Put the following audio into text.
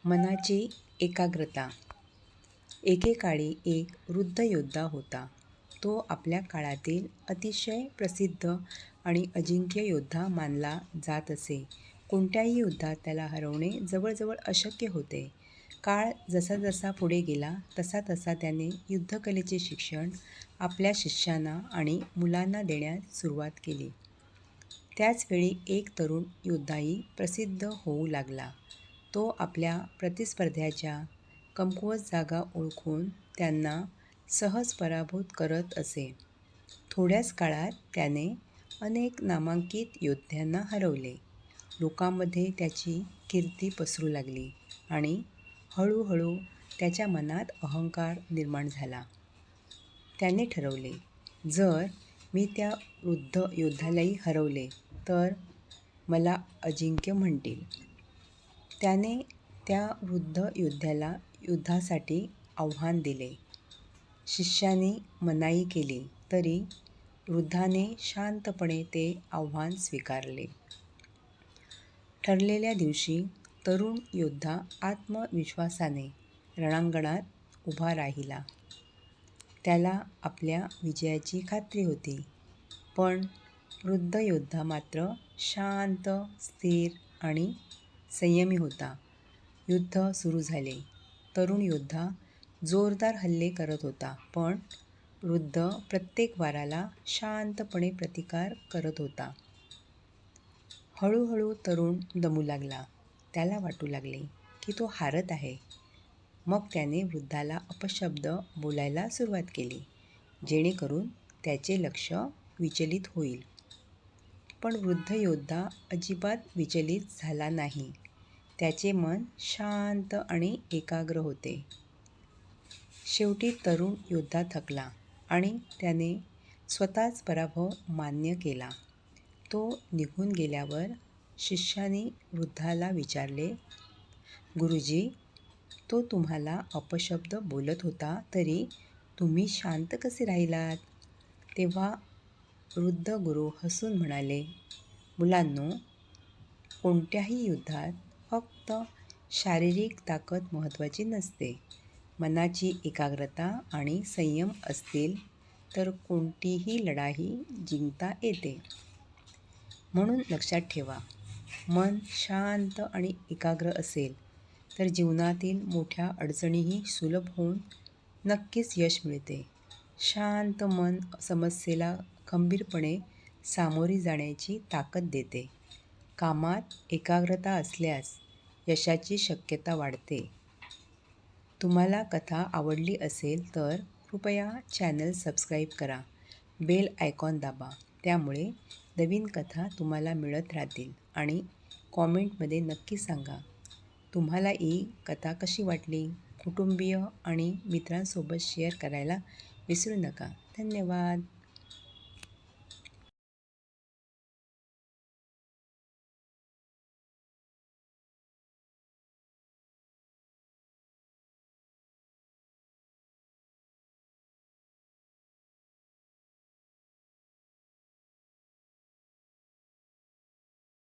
मनाची एकाग्रता. एकेकाळी एक वृद्ध योद्धा होता. तो आपल्या काळातील अतिशय प्रसिद्ध आणि अजिंक्य योद्धा मानला जात असे. कोणत्याही युद्धात त्याला हरवणे जवळजवळ अशक्य होते. काळ जसा जसा पुढे गेला तसा तसा त्याने युद्धकलेचे शिक्षण आपल्या शिष्यांना आणि मुलांना देण्यास सुरुवात केली. त्याचवेळी एक तरुण योद्धाही प्रसिद्ध होऊ लागला. तो आपल्या प्रतिस्पर्ध्याच्या कमकुवत जागा ओळखून त्यांना सहज पराभूत करत असे. थोड्याच काळात त्याने अनेक नामांकित योद्ध्यांना हरवले. लोकांमध्ये त्याची कीर्ती पसरू लागली आणि हळूहळू त्याच्या मनात अहंकार निर्माण झाला. त्याने ठरवले, जर मी त्या वृद्ध योद्ध्यालाही हरवले तर मला अजिंक्य म्हणतील. त्याने त्या वृद्ध योद्ध्याला युद्धासाठी आव्हान दिले. शिष्यांनी मनाई केली तरी वृद्धाने शांतपणे ते आव्हान स्वीकारले. ठरलेल्या दिवशी तरुण योद्धा आत्मविश्वासाने रणांगणात उभा राहिला. त्याला आपल्या विजयाची खात्री होती. पण वृद्ध योद्धा मात्र शांत, स्थिर आणि संयमी होता. युद्ध सुरू झाले. तरुण योद्धा जोरदार हल्ले करत होता, पण वृद्ध प्रत्येक वाराला शांतपणे प्रतिकार करत होता. हळूहळू तरुण दमू लागला. त्याला वाटू लागले की तो हारत आहे. मग त्याने वृद्धाला अपशब्द बोलायला सुरुवात केली, जेणेकरून त्याचे लक्ष विचलित होईल. पण वृद्ध योद्धा अजिबात विचलित झाला नाही. त्याचे मन शांत आणि एकाग्र होते. शेवटी तरुण योद्धा थकला आणि त्याने स्वतःच पराभव मान्य केला. तो निघून गेल्यावर शिष्याने वृद्धाला विचारले, गुरुजी, तो तुम्हाला अपशब्द बोलत होता तरी तुम्ही शांत कसे राहिलात? तेव्हा वृद्ध गुरु हसून म्हणाले, मुलांनो, कोणत्याही युद्धात फक्त शारीरिक ताकद महत्त्वाची नसते. मनाची एकाग्रता आणि संयम असतील तर कोणतीही लढाई जिंकता येते. म्हणून लक्षात ठेवा, मन शांत आणि एकाग्र असेल तर जीवनातील मोठ्या अडचणीही सुलभ होऊन नक्कीच यश मिळते. शांत मन समस्येला खंबीरपणे सामोरी जाण्याची ताकद देते. कामात एकाग्रता असल्यास यशाची शक्यता वाढते. तुम्हाला कथा आवडली असेल तर कृपया चॅनल सबस्क्राईब करा. बेल आयकॉन दाबा. त्यामुळे नवीन कथा तुम्हाला मिळत राहतील. आणि कॉमेंटमध्ये नक्की सांगा तुम्हाला ही कथा कशी वाटली. कुटुंबीय आणि मित्रांसोबत शेअर करायला विसरू नका. धन्यवाद.